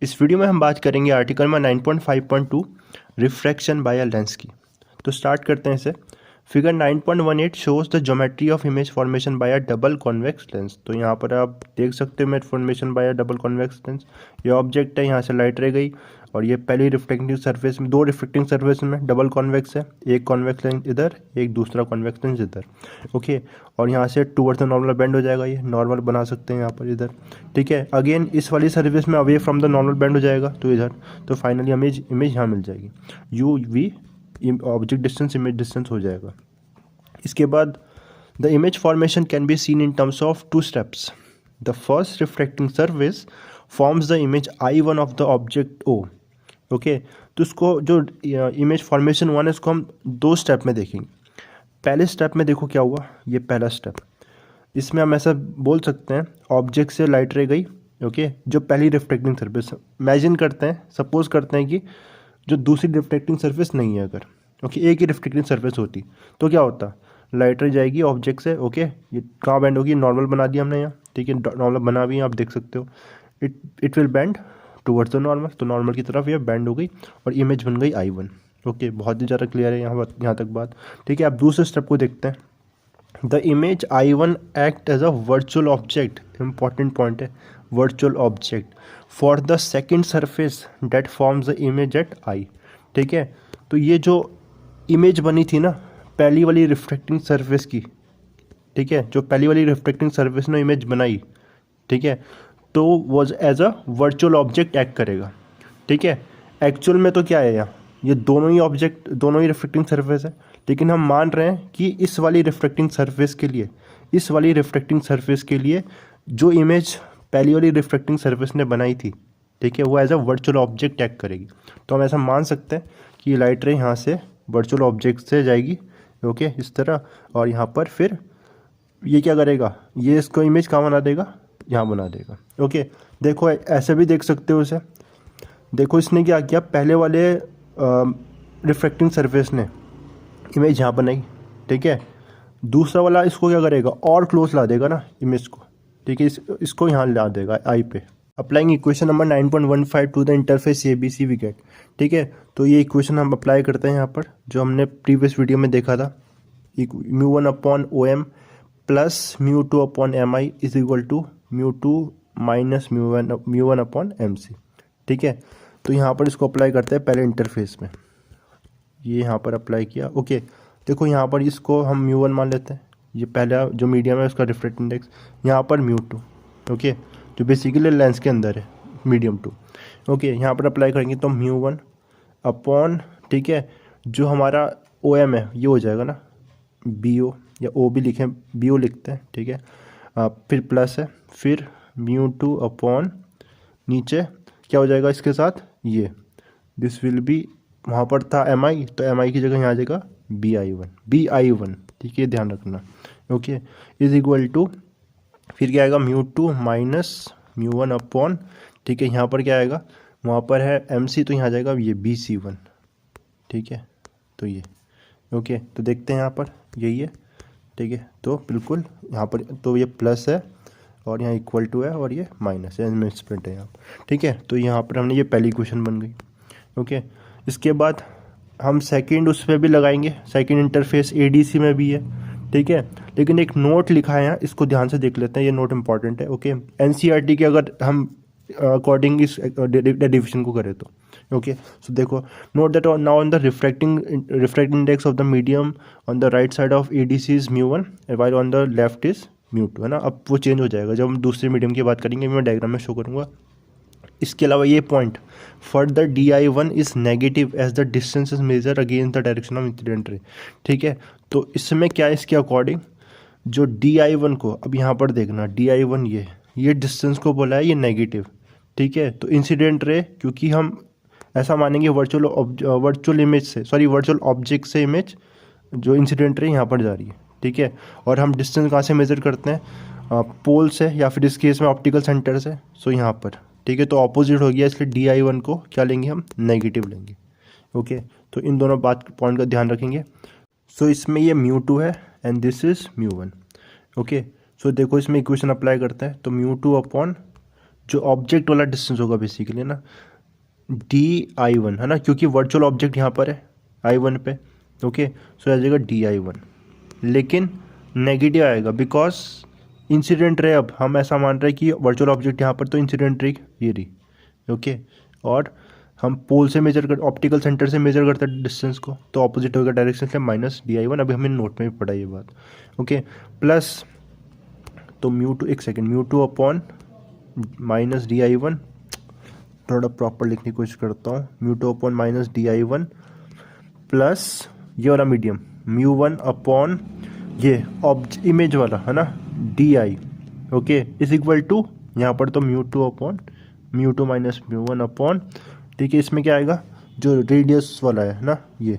इस वीडियो में हम बात करेंगे आर्टिकल में 9.5.2 रिफ्रैक्शन बाय अ लेंस की। तो स्टार्ट करते हैं इसे। Figure 9.18 shows the geometry of image formation by a double convex lens. तो यहाँ पर आप देख सकते हो image formation by a double convex lens. ये ऑब्जेक्ट है, यहाँ से लाइट रह गई और ये पहली रिफ्लेक्टिंग सरफेस में, दो रिफ्लेक्टिंग सरफेस में डबल कॉन्वेक्स है, एक कॉन्वेक्स लेंस इधर, एक दूसरा कॉन्वेक्स लेंस इधर। ओके, और यहाँ से टूवर्ड्स द नॉर्मल बेंड हो जाएगा, ये नॉर्मल बना सकते हैं यहाँ पर इधर। ठीक है, अगेन इस वाली सर्फेस में away from the normal bend हो जाएगा तो इधर, तो फाइनली इमेज यहाँ मिल जाएगी। U v object distance image distance हो जाएगा। इसके बाद the image formation can be seen in terms of two steps. The first reflecting surface forms the image I1 of the object O। Okay, तो इसको जो इमेज फॉर्मेशन हुआ ना, इसको हम दो स्टेप में देखेंगे। पहले स्टेप में देखो क्या हुआ, ये पहला स्टेप, इसमें हम ऐसा बोल सकते हैं ऑब्जेक्ट से लाइट रह गई। ओके, जो पहली रिफ्लेक्टिंग सरफेस, इमेजिन करते हैं, सपोज करते हैं कि जो दूसरी रिफ्लेक्टिंग सरफेस नहीं है अगर, ओके, एक ही रिफ्लेक्टिंग सरफेस होती तो क्या होता, लाइट रह जाएगी ऑब्जेक्ट से। ओके, ये कहाँ बेंड होगी, नॉर्मल बना दिया हमने यहाँ। ठीक है, नॉर्मल बना भी आप देख सकते हो। It will bend towards the normal, तो नॉर्मल की तरफ ये बेंड हो गई और इमेज बन गई I1। ओके, बहुत ही ज़्यादा क्लियर है यहाँ तक बात। ठीक है, अब दूसरे स्टेप को देखते हैं। The image I1 act as a virtual object, important point है, virtual object for the second surface that forms the image at I। ठीक है, तो ये जो इमेज बनी थी ना पहली वाली रिफ्लेक्टिंग सरफेस की, ठीक है, जो पहली वाली रिफ्लेक्टिंग सरफेस ने इमेज बनाई, ठीक है, तो was as a virtual object act करेगा। ठीक है, एक्चुअल में तो क्या है यहाँ, ये दोनों ही ऑब्जेक्ट, दोनों ही रिफ्लेक्टिंग सरफेस है, लेकिन हम मान रहे हैं कि इस वाली रिफ्लेक्टिंग सरफेस के लिए, इस वाली रिफ्लेक्टिंग सरफेस के लिए जो इमेज पहली वाली रिफ्लेक्टिंग सरफेस ने बनाई थी, ठीक है, वो as a virtual object act करेगी। तो हम ऐसा मान सकते हैं कि लाइट रे यहाँ से वर्चुअल ऑब्जेक्ट से जाएगी, ओके, इस तरह, और यहाँ पर फिर ये क्या करेगा, ये इसको इमेज कहाँ बना देगा, यहाँ बना देगा। ओके, देखो ऐसे भी देख सकते हो इसे। देखो इसने क्या किया, पहले वाले रिफ्लेक्टिंग सरफेस ने इमेज यहाँ बनाई, ठीक है, दूसरा वाला इसको क्या करेगा, और क्लोज ला देगा ना इमेज को। ठीक है, इसको यहाँ ला देगा आई पे। Applying equation number 9.15 to the interface ABC we get. ठीक है, तो ये इक्वेशन हम अप्लाई करते हैं यहाँ पर, जो हमने प्रीवियस वीडियो में देखा था। μ1/OM plus μ2/MI is equal to μ2 minus μ1/MC। ठीक है, तो यहाँ पर इसको अप्लाई करते हैं पहले इंटरफेस में, ये यहाँ पर अप्लाई किया। ओके, देखो यहाँ पर इसको हम μ1 मान लेते हैं, ये पहला जो मीडियम है उसका रिफ्लेक्ट इंडेक्स, यहाँ पर μ2, ओके, जो बेसिकली लेंस के अंदर है, मीडियम 2। ओके, यहाँ पर अप्लाई करेंगे तो μ1 अपॉन, ठीक है, जो हमारा OM है ये हो जाएगा ना BO, या O भी लिखें, BO लिखते हैं। ठीक है, फिर प्लस है, फिर μ2 अपॉन नीचे क्या हो जाएगा इसके साथ, ये दिस विल बी, वहाँ पर था MI, तो MI की जगह यहाँ आ जाएगा BI1। ठीक है, ध्यान रखना। ओके, इज इक्वल टू, फिर क्या आएगा μ2 माइनस μ1 अपॉन, ठीक है, यहाँ पर क्या आएगा, वहाँ पर है MC, तो यहाँ आ जाएगा ये BC1। ठीक है, तो ये ओके, तो देखते हैं यहाँ पर यही है। ठीक है, तो बिल्कुल यहाँ पर तो ये प्लस है और यहाँ इक्वल टू है और ये माइनस है, स्प्लिट है यहाँ। ठीक है, तो यहाँ पर हमने ये पहली इक्वेशन बन गई। ओके, इसके बाद हम सेकंड उस पर भी लगाएंगे, सेकंड इंटरफेस ADC में भी है। ठीक है, लेकिन एक नोट लिखा है यहाँ, इसको ध्यान से देख लेते हैं, ये नोट इंपॉर्टेंट है। ओके, NCERT के अगर हम अकॉर्डिंग इस डेरिवेशन को करें तो ओके, सो देखो, note that now on the reflecting index of the medium on the right side of ADC is μ1 while on the left is μ2, है ना। अब वो चेंज हो जाएगा जब हम दूसरे मीडियम की बात करेंगे, मैं डायग्राम में शो करूँगा। इसके अलावा ये point, further DI1 is negative as the distance is measure against the direction of incident ray. ठीक है, तो इसमें क्या है, इसके अकॉर्डिंग जो DI1 को, अब यहाँ पर देखना, DI1 ये डिस्टेंस को बोला है ये नेगेटिव। ठीक है, तो इंसिडेंट रे, क्योंकि हम ऐसा मानेंगे वर्चुअल इमेज से, सॉरी वर्चुअल ऑब्जेक्ट से इमेज जो इंसिडेंट रे यहाँ पर जा रही है। ठीक है, और हम डिस्टेंस कहाँ से मेजर करते हैं, पोल से, या फिर इस केस में ऑप्टिकल सेंटर से, सो यहाँ पर। ठीक है, तो ऑपोजिट हो गया, इसलिए DI1 को क्या लेंगे हम, नेगेटिव लेंगे। ओके, तो इन दोनों बात पॉइंट का ध्यान रखेंगे। सो इसमें ये μ2 है and this is μ1। Okay, so देखो इसमें इक्वेशन अप्लाई करते हैं, तो μ2 अपॉन जो ऑब्जेक्ट वाला डिस्टेंस होगा बेसिकली ना, DI1 है ना, क्योंकि वर्चुअल ऑब्जेक्ट यहाँ पर है I1 पे। ओके, सो आ जाएगा DI1, लेकिन नेगेटिव आएगा बिकॉज इंसिडेंट रे, अब हम ऐसा मान रहे हैं कि वर्चुअल ऑब्जेक्ट यहाँ पर तो इंसिडेंट रे ये रही। ओके, और हम पोल से मेजर कर, ऑप्टिकल सेंटर से मेजर करते हैं डिस्टेंस को, तो ऑपोजिट होगा डायरेक्शन से -DI1। अभी हमने नोट में भी पढ़ा ये बात। ओके, प्लस तो म्यू2, एक सेकेंड, म्यू2 अपॉन -DI1, थोड़ा प्रॉपर लिखने की कोशिश करता हूँ, म्यू2 अपॉन -DI1 प्लस ये वाला मीडियम म्यू1 अपॉन ये इमेज वाला है ना DI। Okay, is equal to यहाँ पर तो म्यू2 अपॉन म्यू2 माइनस म्यू1 अपॉन, ठीक है, इसमें क्या आएगा जो रेडियस वाला है ना ये,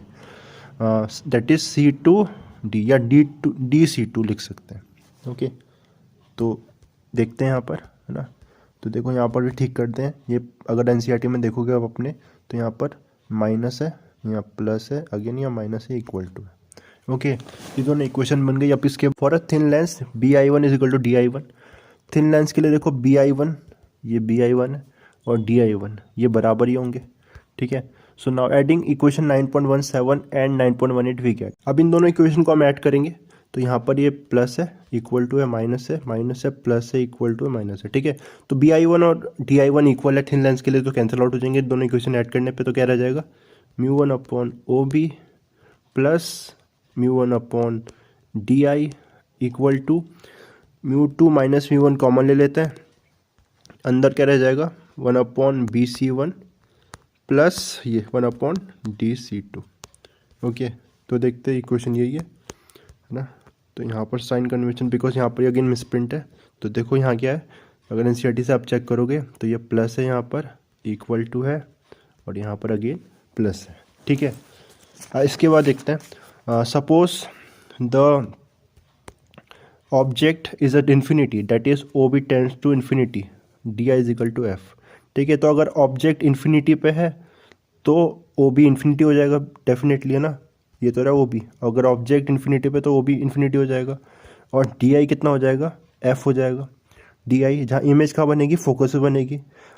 दैट इज C2D या DC2 लिख सकते हैं। ओके, तो देखते हैं यहाँ पर है ना, तो देखो यहाँ पर भी ठीक करते हैं। ये अगर NCERT में देखोगे आप अपने, तो यहाँ पर माइनस है, यहाँ प्लस है, अगेन यहाँ माइनस है, इक्वल टू है। ओके, ये दोनों इक्वेशन बन गई। अब इसके for a thin lens BI1 is equal to DI1, thin lens के लिए देखो BI1, ये BI1 है और DI1 ये बराबर ही होंगे। ठीक है, so now adding equation 9.17 and 9.18 we get. अब इन दोनों इक्वेशन को हम ऐड करेंगे, तो यहाँ पर ये प्लस है, इक्वल टू है, माइनस है, माइनस है, प्लस है, इक्वल टू है, माइनस है। ठीक है, तो BI1 और DI1 इक्वल है थिन लेंस के लिए, तो कैंसिल आउट हो जाएंगे दोनों इक्वेशन ऐड करने पे। तो क्या रह जाएगा, mu one upon OB plus mu one upon DI equal to mu two minus mu one common ले लेते हैं, अंदर क्या रह जाएगा 1 अपॉन BC1 प्लस ये 1 अपॉन DC2। ओके, तो देखते हैं इक्वेशन यही है ना। तो यहाँ पर साइन कन्वेंशन, बिकॉज यहाँ पर अगेन मिसप्रिंट है, तो देखो यहाँ क्या है, अगर NCERT से आप चेक करोगे तो ये प्लस है, यहाँ पर इक्वल टू है, और यहाँ पर अगेन प्लस है। ठीक है, इसके बाद देखते हैं, suppose the object is at infinity, that is OB tends to infinity, DI is equal to F। ठीक है, तो अगर ऑब्जेक्ट इन्फिनिटी पे है तो OB इन्फिनिटी हो जाएगा डेफिनेटली, है ना, ये तो रहा OB। अगर ऑब्जेक्ट इन्फिनिटी पे तो OB इन्फिनिटी हो जाएगा, और DI कितना हो जाएगा, F हो जाएगा। DI जहाँ इमेज कहाँ बनेगी, फोकस पे बनेगी।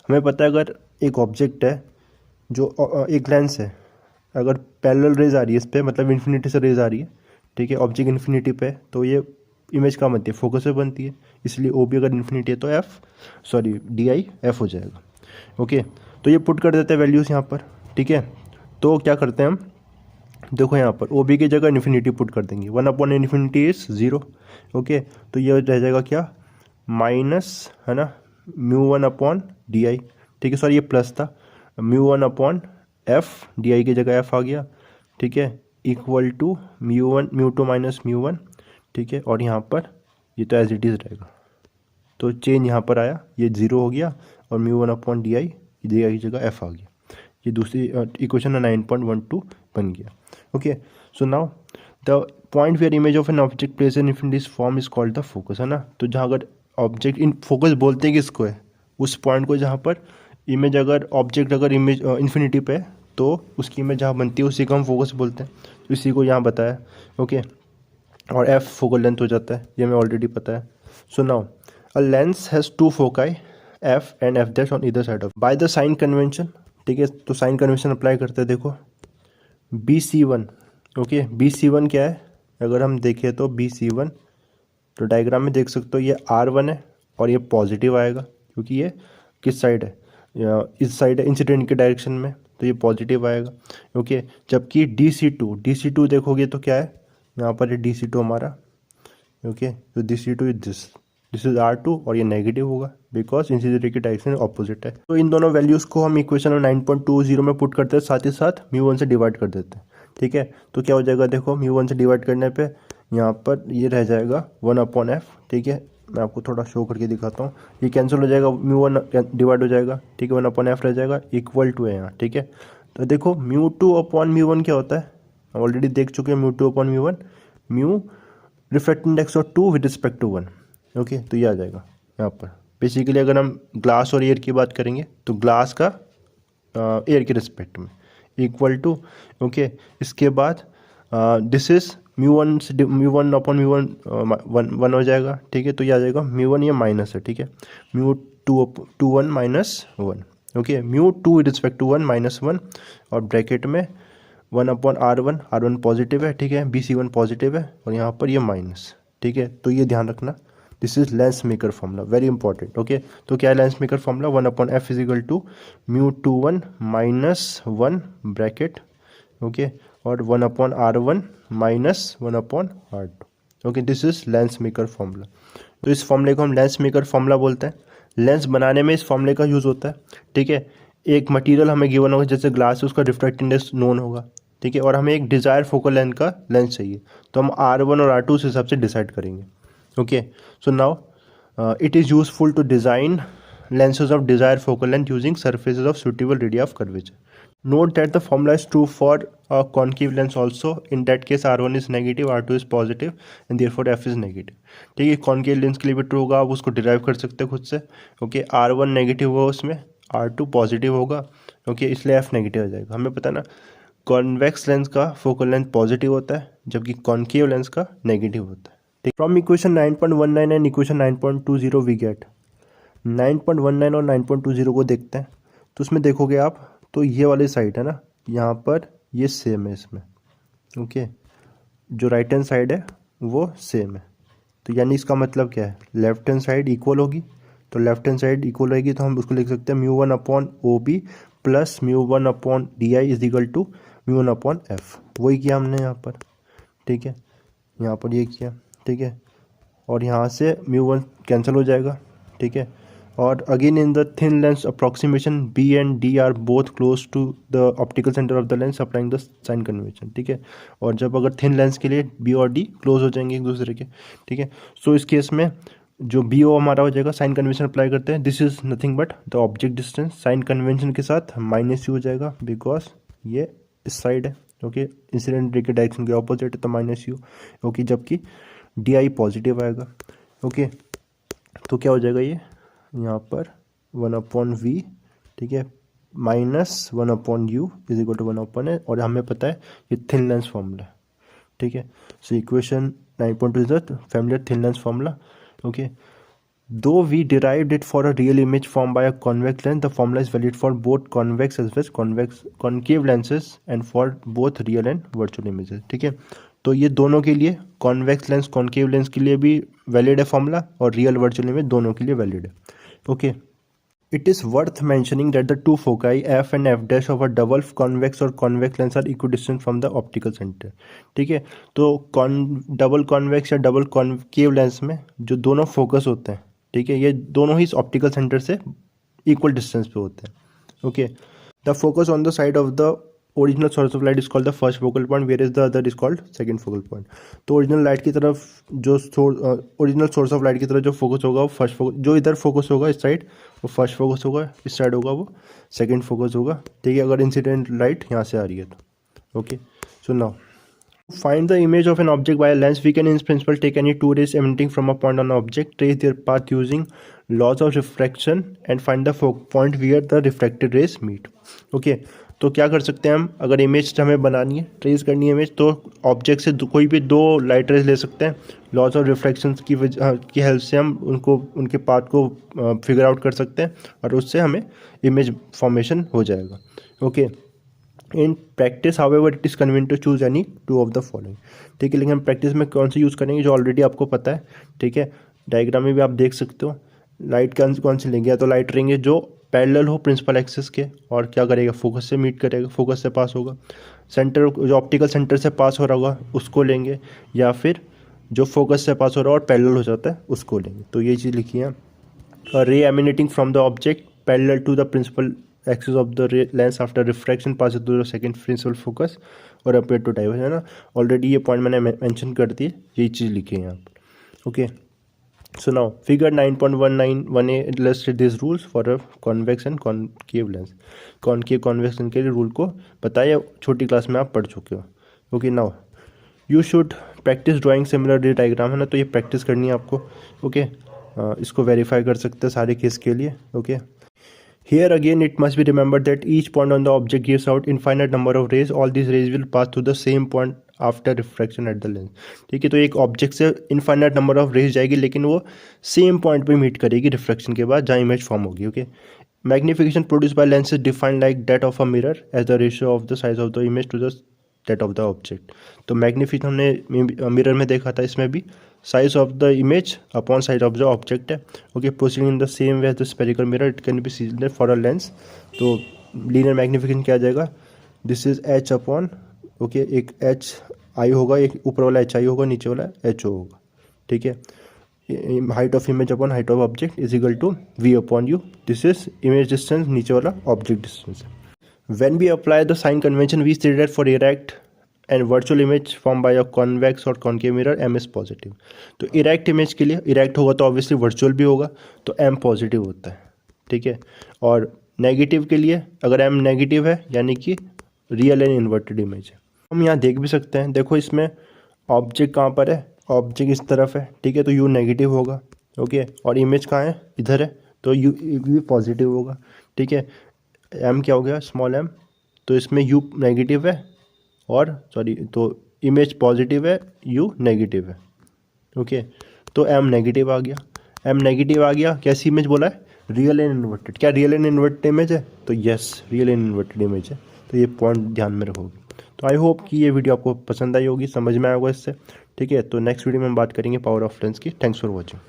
हमें पता है अगर एक ऑब्जेक्ट है जो एक लेंस है, अगर पैरेलल रेज आ रही है इस पर, मतलब इन्फिनिटी से रेज आ रही है, ठीक है, ऑब्जेक्ट इन्फिनिटी पे, तो ये इमेज कहाँ बनती है, फोकस पे बनती है, इसलिए OB अगर इन्फिनिटी है तो DI F हो जाएगा। ओके, तो ये पुट कर देते हैं वैल्यूज़ यहाँ पर। ठीक है, तो क्या करते हैं हम, देखो यहाँ पर OB की जगह इन्फिनिटी पुट कर देंगे, 1 अपॉन इन्फिनिटी इज 0। ओके, तो ये रह जाएगा क्या, माइनस, है ना, म्यू1 अपॉन DI। ठीक है, सॉरी ये प्लस था, म्यू1 अपॉन F, DI की जगह F आ गया। ठीक है, इक्वल टू म्यू2 माइनस म्यू1। ठीक है, और यहाँ पर ये तो एज इट इज़ रहेगा, तो चेंज यहाँ पर आया, ये 0 हो गया, और म्यू1 अपॉन DI की जगह F आ गया। ये दूसरी इक्वेशन 9.12 बन गया। Okay, so now the point where image of an object place in this form is called the focus, है ना। तो जहाँ अगर ऑब्जेक्ट इन फोकस बोलते हैं किसको है, उस पॉइंट को जहाँ पर इमेज, अगर ऑब्जेक्ट अगर इमेज इन्फिनिटी पे है तो उसकी इमेज जहाँ बनती है उसी को हम फोकस बोलते हैं, तो इसी को यहाँ बताया। ओके, और F फोकल लेंथ हो जाता है, ये हमें ऑलरेडी पता है। So now a lens has 2 foci F and F dash on either side of by the sign convention. ठीक है, तो साइन कन्वेंशन अप्लाई करते हैं। देखो BC1, ओके, BC1 क्या है, अगर हम देखें तो BC1, तो डायग्राम में देख सकते हो ये R1 है और ये पॉजिटिव आएगा, क्योंकि ये किस साइड है, इस साइड है, इंसिडेंट के डायरेक्शन में, तो ये पॉजिटिव आएगा। ओके, जबकि DC2 देखोगे तो क्या है, यहाँ पर ये DC2 हमारा, ओके, तो DC2 is this is R2, और ये नेगेटिव होगा बिकॉज इंसिडेंट की डायरेक्शन ऑपोजिट है। तो इन दोनों वैल्यूज़ को हम इक्वेशन 9.20 में पुट करते हैं, साथ ही साथ म्यू1 से डिवाइड कर देते हैं। ठीक है, तो क्या हो जाएगा, देखो म्यू1 से डिवाइड करने पे यहाँ पर ये रह जाएगा 1 अपॉन F। ठीक है, मैं आपको थोड़ा शो करके दिखाता हूँ, ये कैंसिल हो जाएगा, म्यू1 डिवाइड हो जाएगा। ठीक है, 1 अपॉन F रह जाएगा, इक्वल टू है यहाँ। ठीक है, तो देखो म्यू2 अपॉन म्यू1 क्या होता है, हम ऑलरेडी देख चुके हैं, mu two upon mu one, mu refractive index of 2 with respect to 1। Okay, तो ये आ जाएगा यहाँ पर। बेसिकली अगर हम ग्लास और एयर की बात करेंगे तो ग्लास का एयर के रिस्पेक्ट में इक्वल टू। ओके, इसके बाद दिस इज म्यू1 अपॉन म्यू1 1 हो जाएगा। ठीक है, तो ये आ जाएगा म्यू1, ये माइनस है। ठीक है, 1 minus 1, okay, mu 2 with respect to 1 minus 1, और ब्रैकेट में 1/r1 पॉजिटिव है, ठीक है, BC1 पॉजिटिव है, और यहाँ पर ये माइनस, ठीक है। तो ये ध्यान रखना, this is lens maker formula, very important, okay. तो क्या है lens maker formula, 1/f is equal to mu 21 minus 1 bracket, okay, और 1/r1 minus 1/r2, okay, this is lens maker formula. तो इस फॉर्मूले को हम लेंस मेकर फॉर्मूला बोलते हैं। लेंस बनाने में इस फॉर्मूले का यूज़ होता है, ठीक है। एक मटेरियल हमें गिवन होगा, जैसे ग्लास है, उसका रिफ्रैक्टिव इंडेक्स नोन होगा, ठीक है, और हमें एक डिजायर फोकल लेंथ का लेंस चाहिए, तो हम R1 और R2 उस हिसाब से डिसाइड करेंगे, okay. So now it is useful to design lenses of desired focal length using surfaces of suitable radii of curvature. Note that the formula is true for a concave lens also. In that case R1 is negative, R2 is positive and therefore F is negative. ठीक है, concave lens के लिए भी true होगा, आप उसको derive कर सकते हैं खुद से, ओके। R1 नेगेटिव होगा उसमें, R2 पॉजिटिव होगा, ओके, इसलिए F नेगेटिव आ जाएगा। हमें पता ना कॉन्वेक्स लेंस का फोकल लेंथ पॉजिटिव होता है, जबकि कॉन्केव लेंस का नेगेटिव होता है। From equation 9.19 and equation 9.20 we get 9.19 और 9.20 को देखते हैं। तो उसमें देखोगे आप, तो ये वाली साइड है ना, यहाँ पर ये सेम है इसमें, ओके, जो राइट हैंड साइड है वो सेम है। तो यानी इसका मतलब क्या है, लेफ्ट हैंड साइड इक्वल होगी, तो लेफ्ट हैंड साइड इक्वल रहेगी, तो हम उसको लिख सकते हैं μ1/OB plus μ1/DI is equal to μ1/F। वही किया हमने यहाँ पर, ठीक है, यहाँ पर ये किया, ठीक है, और यहाँ से μ1 कैंसिल हो जाएगा, ठीक है। और again in the thin lens approximation B and D are both close to the optical centre of the lens applying the sign convention, ठीक है। और जब अगर थिन लेंस के लिए B और D क्लोज हो जाएंगे एक दूसरे के, ठीक है, सो इस केस में जो BO हमारा हो जाएगा, साइन कन्वेंशन अप्लाई करते हैं, this is nothing but the object distance, sign convention के साथ माइनस यू हो जाएगा बिकॉज ये इस साइड है, ओके, इंसिडेंट रे के डायरेक्शन के ऑपोजिट है, तो माइनस यू, ओके, जबकि DI पॉजिटिव आएगा, ओके। तो क्या हो जाएगा ये यहाँ पर 1/V, ठीक है, minus 1/U is equal to 1/A, और हमें पता है ये थिन लेंस फॉर्मूला है, ठीक है। So equation 9.2 is the familiar thin lens formula, okay. Though we derived it for a real image formed by a convex lens, the formula is valid for both convex as well as concave lenses and for both real and virtual images, ठीक है। तो ये दोनों के लिए, convex lens concave lens के लिए भी वैलिड है फॉर्मूला, और रियल वर्चुअल इमेज दोनों के लिए वैलिड है, okay. It is worth mentioning that the two foci F and F' of a double convex और convex lens are equidistant from the optical centre, ठीक है। तो डबल कॉन्वेक्स या डबल कॉन्केव लेंस में जो दोनों फोकस होते हैं, ठीक है, ये दोनों ही इस ऑप्टिकल सेंटर से इक्वल डिस्टेंस पे होते हैं, okay. The focus on the side of the original source of light is called the first focal point, where is the other is called second focal point. तो original light की तरफ जो original source of light की तरफ जो focus होगा वो first focus, जो इधर फोकस होगा इस साइड वो फर्स्ट फोकस होगा, इस साइड होगा वो सेकंड फोकस होगा, ठीक है, अगर इंसिडेंट लाइट यहाँ से आ रही है तो, okay. So now find the image of an object by a lens, we can in principle take any two rays emanating from a point on an object, trace their path using laws of refraction and find the point where the refracted rays meet, okay। तो क्या कर सकते हैं हम, अगर image हमें बनानी है, ट्रेस करनी है इमेज, तो ऑब्जेक्ट से कोई भी दो लाइट रेज ले सकते हैं, लॉज ऑफ रिफ्लेक्शन की हेल्प से हम उनको उनके पाथ को फिगर आउट कर सकते हैं, और उससे हमें इमेज फॉर्मेशन हो जाएगा, okay. In practice however it is convenient to choose any two of the following, ठीक है, लेकिन हम प्रैक्टिस में कौन सी यूज़ करेंगे, जो ऑलरेडी आपको पता है, ठीक है। डायग्राम में भी आप देख सकते हो, लाइट कौन सी लेंगे, या तो लाइट लेंगे जो पैरेलल हो प्रिंसिपल एक्सिस के, और क्या करेगा, फोकस से मीट करेगा, फोकस से पास होगा, सेंटर जो ऑप्टिकल सेंटर से पास हो रहा होगा उसको लेंगे, या फिर जो फोकस से पास हो रहा है और पैरेलल हो जाता है उसको लेंगे। तो ये चीज़ लिखी है, ray emanating from the object parallel to the principal axis of the lens after refraction pass to the second principal focus और अपेयर टू डाइवर्ज, है ना, ऑलरेडी ये पॉइंट मैंने मेंशन कर दिए, यही चीज़ लिखी है यहाँ पर, okay. So now figure 9.191A illustrates these rules for a convex and concave lens, concave convex lens के लिए रूल को बताया, छोटी क्लास में आप पढ़ चुके हो, okay. Now you should practice drawing similar diagram, है ना, तो ये प्रैक्टिस करनी है आपको, ओके। इसको वेरीफाई कर सकते हैं सारे केस के लिए, okay. Here again it must be remembered that each point on the object gives out infinite number of rays. All these rays will pass through the same point after refraction at the lens. ठीक है, तो एक object से infinite number of raise जाएगी लेकिन वो same point पे meet करेगी रिफ्रैक्शन के बाद जहाँ इमेज फॉर्म होगी। Okay, magnification produce by lens is defined like that of a mirror as the ratio of the size of the image to the that of the object. तो magnification हमने mirror में देखा था, इसमें भी size of the image upon size of the object है। Okay, proceeding in the same way as the spherical mirror it can be scene for a lens. तो linear magnification क्या आ जाएगा, this is H upon, okay, एक H I होगा, एक ऊपर वाला H I होगा, नीचे वाला एच ओ होगा। ठीक है, height of image upon height of object is equal to v upon u. This is image distance, नीचे वाला ऑब्जेक्ट डिस्टेंस है। When we apply the sign convention, we say that for erect and virtual image formed by a convex or concave mirror, m is positive। तो erect image के लिए, erect होगा तो obviously virtual भी होगा, तो m positive होता है। ठीक है, और नेगेटिव के लिए अगर m नेगेटिव है यानी कि रियल एंड इन्वर्टेड इमेज है। हम यहाँ देख भी सकते हैं, देखो इसमें ऑब्जेक्ट कहाँ पर है, ऑब्जेक्ट इस तरफ है। ठीक है, तो u नेगेटिव होगा। ओके, और इमेज कहाँ है, इधर है, तो u पॉजिटिव होगा। ठीक है, m क्या हो गया, स्मॉल m, तो इसमें u नेगेटिव है और सॉरी, तो इमेज पॉजिटिव है, u नेगेटिव है। ओके, तो m नेगेटिव आ गया, m नेगेटिव आ गया। कैसी इमेज बोला है, रियल एंड इन्वर्टेड। क्या रियल एंड इन्वर्टेड इमेज है, तो yes real and inverted image है। तो ये पॉइंट ध्यान में रखोगे। तो आई होप कि ये वीडियो आपको पसंद आई होगी, समझ में आया होगा इससे। ठीक है, तो नेक्स्ट वीडियो में हम बात करेंगे पावर ऑफ लेंस की। Thanks for watching.